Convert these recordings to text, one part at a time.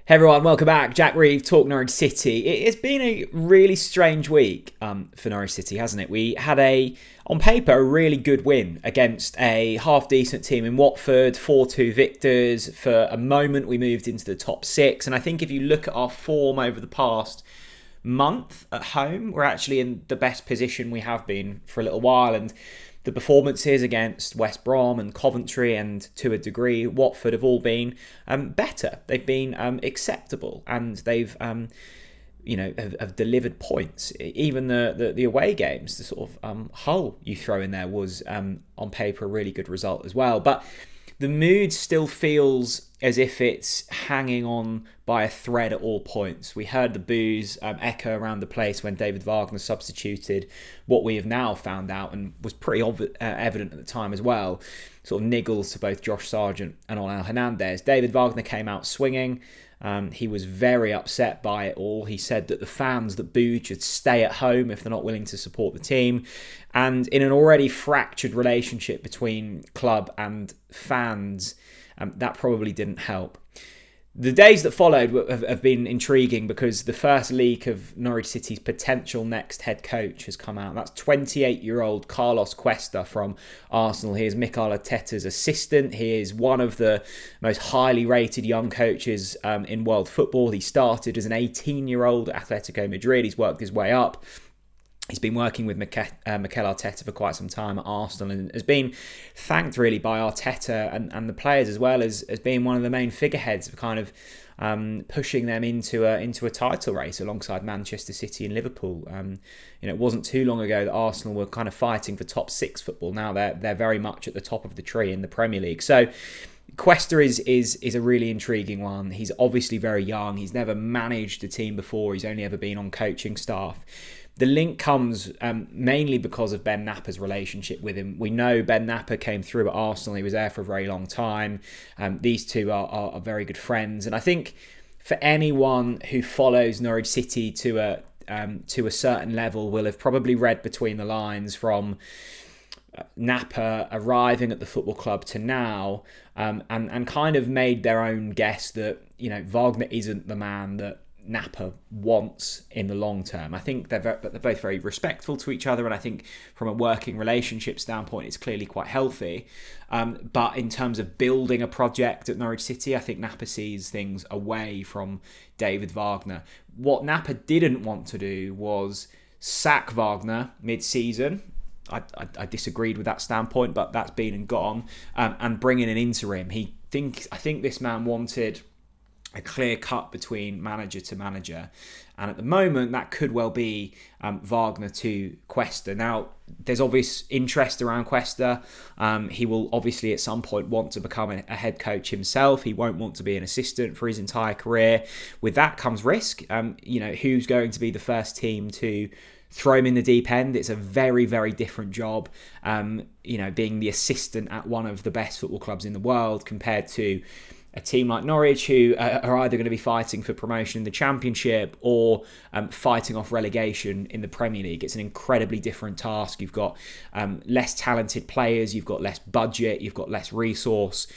Hey everyone, welcome back. Jack Reeve, Talk Norwich City. It's been a really strange week for Norwich City, hasn't it? We had on paper, a really good win against a half-decent team in Watford, 4-2 victors. For a moment, we moved into the top six. And I think if you look at our form over the past month at home, we're actually in the best position we have been for a little while. And the performances against West Brom and Coventry and to a degree Watford have all been better. They've been acceptable, and they've have delivered points. Even the away games, the sort of Hull you throw in there was on paper a really good result as well. But the mood still feels as if it's hanging on by a thread at all points. We heard the boos echo around the place when David Wagner substituted what we have now found out, and was pretty evident at the time as well, sort of niggles to both Josh Sargent and Onel Hernandez. David Wagner came out swinging. He was very upset by it all. He said that the fans that booed should stay at home if they're not willing to support the team. And in an already fractured relationship between club and fans, that probably didn't help. The days that followed have been intriguing because the first leak of Norwich City's potential next head coach has come out. That's 28-year-old Carlos Cuesta from Arsenal. He is Mikel Arteta's assistant. He is one of the most highly rated young coaches in world football. He started as an 18-year-old at Atletico Madrid. He's worked his way up. He's been working with Mikel Arteta for quite some time at Arsenal, and has been thanked really by Arteta and the players as well as being one of the main figureheads of kind of pushing them into a title race alongside Manchester City and Liverpool. It wasn't too long ago that Arsenal were kind of fighting for top six football. Now they're very much at the top of the tree in the Premier League. So Cuesta is a really intriguing one. He's obviously very young. He's never managed a team before. He's only ever been on coaching staff. The link comes mainly because of Ben Napper's relationship with him. We know Ben Napper came through at Arsenal. He was there for a very long time. These two are very good friends. And I think for anyone who follows Norwich City to a certain level will have probably read between the lines from Napper arriving at the football club to now, and kind of made their own guess that Wagner isn't the man that Napper wants in the long term. I think they're both very respectful to each other, and I think from a working relationship standpoint it's clearly quite healthy, but in terms of building a project at Norwich City, I think Napper sees things away from David Wagner. What Napper didn't want to do was sack Wagner mid-season. I disagreed with that standpoint, but that's been and gone, and bring in an interim. I think this man wanted a clear cut between manager to manager, and at the moment that could well be Wagner to Cuesta. Now there's obvious interest around Cuesta. He will obviously at some point want to become a head coach himself. He won't want to be an assistant for his entire career. With that comes risk. Who's going to be the first team to throw him in the deep end? It's a very, very different job, being the assistant at one of the best football clubs in the world compared to a team like Norwich, who are either going to be fighting for promotion in the Championship or fighting off relegation in the Premier League. It's an incredibly different task. You've got less talented players, you've got less budget, you've got less resource.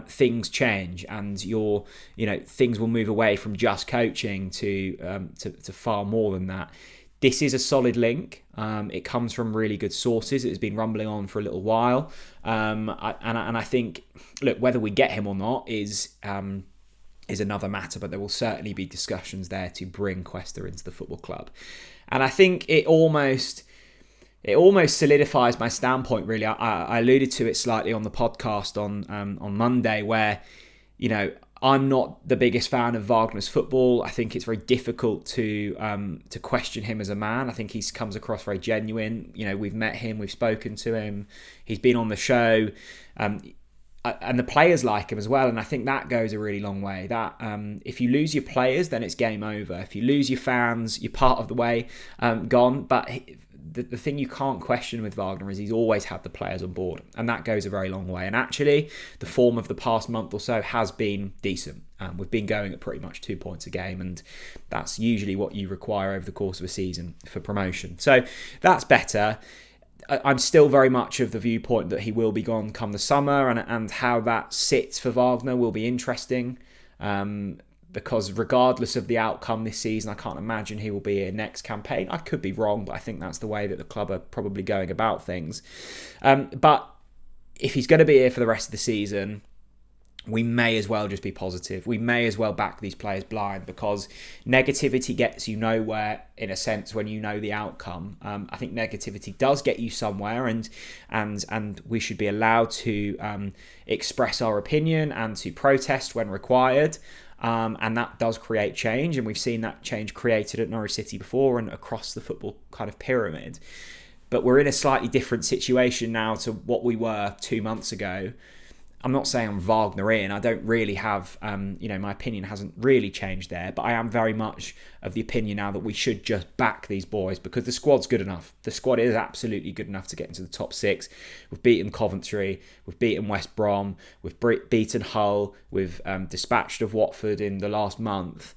Things change, and things will move away from just coaching to far more than that. This is a solid link. It comes from really good sources. It has been rumbling on for a little while. I think, look, whether we get him or not is another matter, but there will certainly be discussions there to bring Cuesta into the football club. And I think it almost solidifies my standpoint, really. I alluded to it slightly on the podcast on Monday, where, I'm not the biggest fan of Wagner's football. I think it's very difficult to question him as a man. I think he comes across very genuine. We've met him, we've spoken to him, he's been on the show, and the players like him as well. And I think that goes a really long way. That if you lose your players, then it's game over. If you lose your fans, you're part of the way gone. But the thing you can't question with Wagner is he's always had the players on board, and that goes a very long way. And actually, the form of the past month or so has been decent. We've been going at pretty much 2 points a game, and that's usually what you require over the course of a season for promotion. So that's better. I'm still very much of the viewpoint that he will be gone come the summer, and how that sits for Wagner will be interesting. because regardless of the outcome this season, I can't imagine he will be here next campaign. I could be wrong, but I think that's the way that the club are probably going about things. But if he's going to be here for the rest of the season, we may as well just be positive. We may as well back these players blind, because negativity gets you nowhere in a sense when you know the outcome. I think negativity does get you somewhere, and we should be allowed to express our opinion and to protest when required. And that does create change, and we've seen that change created at Norwich City before and across the football kind of pyramid. But we're in a slightly different situation now to what we were 2 months ago. I'm not saying I'm Wagnerian. I don't really have, my opinion hasn't really changed there. But I am very much of the opinion now that we should just back these boys, because the squad's good enough. The squad is absolutely good enough to get into the top six. We've beaten Coventry. We've beaten West Brom. We've beaten Hull. We've dispatched of Watford in the last month.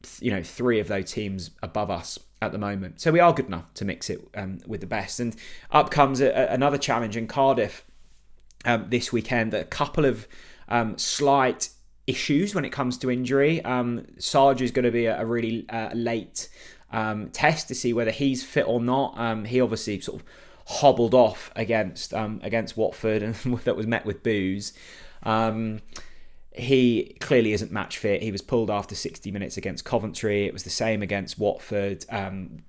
3 of those teams above us at the moment. So we are good enough to mix it with the best. And up comes another challenge in Cardiff. This weekend, a couple of slight issues when it comes to injury. Sarge is going to be a really late test to see whether he's fit or not. He obviously sort of hobbled off against Watford, and that was met with boos. He clearly isn't match fit. He was pulled after 60 minutes against Coventry. It was the same against Watford.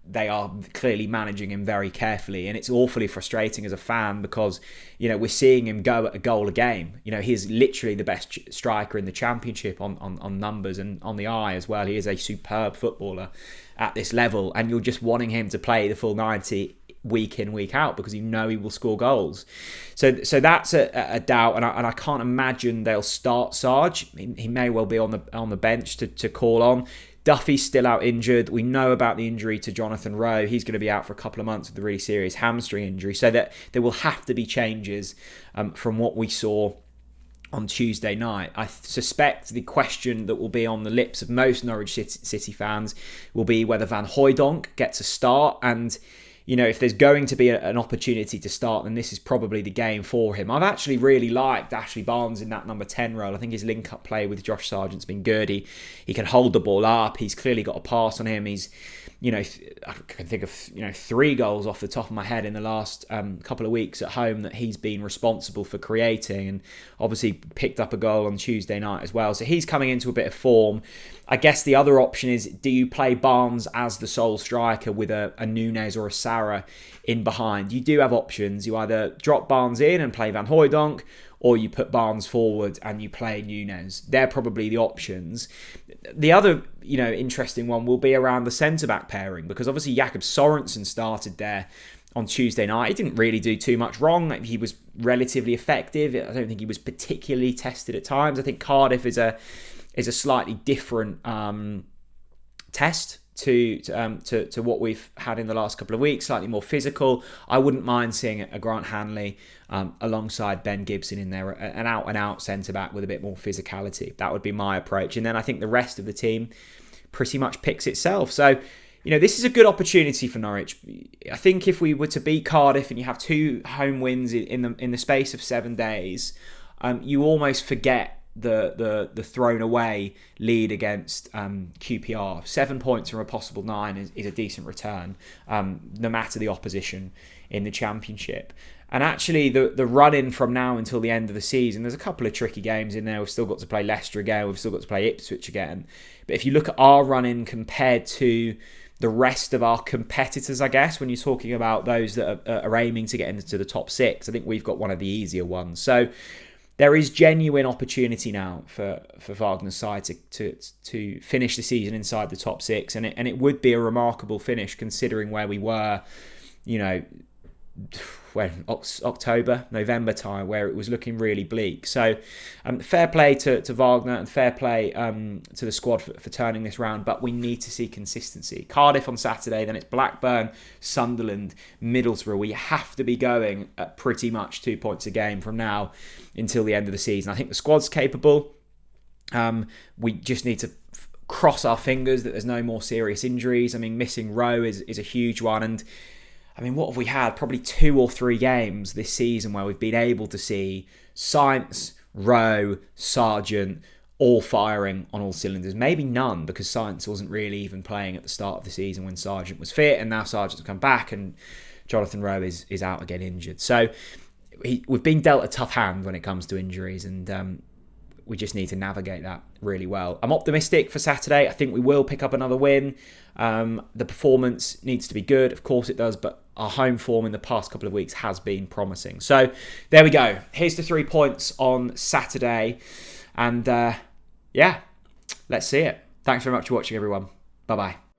They are clearly managing him very carefully, and it's awfully frustrating as a fan, because we're seeing him go at a goal a game. He's literally the best striker in the Championship on numbers and on the eye as well. He is a superb footballer at this level, and you're just wanting him to play the full 90 week in, week out, because he will score goals. So that's a doubt, and I can't imagine they'll start Sarge. He may well be on the bench to call on. Duffy's still out injured. We know about the injury to Jonathan Rowe. He's going to be out for a couple of months with a really serious hamstring injury, so that there will have to be changes from what we saw on Tuesday night. I suspect the question that will be on the lips of most Norwich City fans will be whether Van Hooijdonk gets a start, and if there's going to be an opportunity to start, then this is probably the game for him. I've actually really liked Ashley Barnes in that number 10 role. I think his link-up play with Josh Sargent's been good. He can hold the ball up. He's clearly got a pass on him. He's, I can think of 3 goals off the top of my head in the last couple of weeks at home that he's been responsible for creating, and obviously picked up a goal on Tuesday night as well. So he's coming into a bit of form. I guess the other option is, do you play Barnes as the sole striker with a Nunes or a Sarah in behind? You do have options. You either drop Barnes in and play Van Hooijdonk, or you put Barnes forward and you play Nunes. They're probably the options. The other, interesting one will be around the centre-back pairing, because obviously Jakob Sorensen started there on Tuesday night. He didn't really do too much wrong. He was relatively effective. I don't think he was particularly tested at times. I think Cardiff is a slightly different test to what we've had in the last couple of weeks, slightly more physical. I wouldn't mind seeing a Grant Hanley alongside Ben Gibson in there, an out-and-out centre-back with a bit more physicality. That would be my approach. And then I think the rest of the team pretty much picks itself. So, this is a good opportunity for Norwich. I think if we were to beat Cardiff and you have 2 home wins in the space of 7 days, you almost forget the thrown away lead against QPR. 7 points from a possible 9 is a decent return, no matter the opposition in the Championship. And actually, the run-in from now until the end of the season, there's a couple of tricky games in there. We've still got to play Leicester again. We've still got to play Ipswich again. But if you look at our run-in compared to the rest of our competitors, I guess, when you're talking about those that are aiming to get into the top 6, I think we've got one of the easier ones. So there is genuine opportunity now for Wagner's side to finish the season inside the top 6, and it would be a remarkable finish considering where we were, when October, November time, where it was looking really bleak. So fair play to Wagner, and fair play to the squad for turning this round, but we need to see consistency. Cardiff on Saturday, then it's Blackburn, Sunderland, Middlesbrough. We have to be going at pretty much 2 points a game from now until the end of the season. I think the squad's capable. We just need to cross our fingers that there's no more serious injuries. I mean, missing Rowe is a huge one, and I mean, what have we had? Probably 2 or 3 games this season where we've been able to see Sainz, Rowe, Sargent all firing on all cylinders. Maybe none, because Sainz wasn't really even playing at the start of the season when Sargent was fit, and now Sargent's come back and Jonathan Rowe is out again injured. So we've been dealt a tough hand when it comes to injuries, and we just need to navigate that really well. I'm optimistic for Saturday. I think we will pick up another win. The performance needs to be good, of course it does, but our home form in the past couple of weeks has been promising. So there we go. Here's the 3 points on Saturday. And let's see it. Thanks very much for watching, everyone. Bye-bye.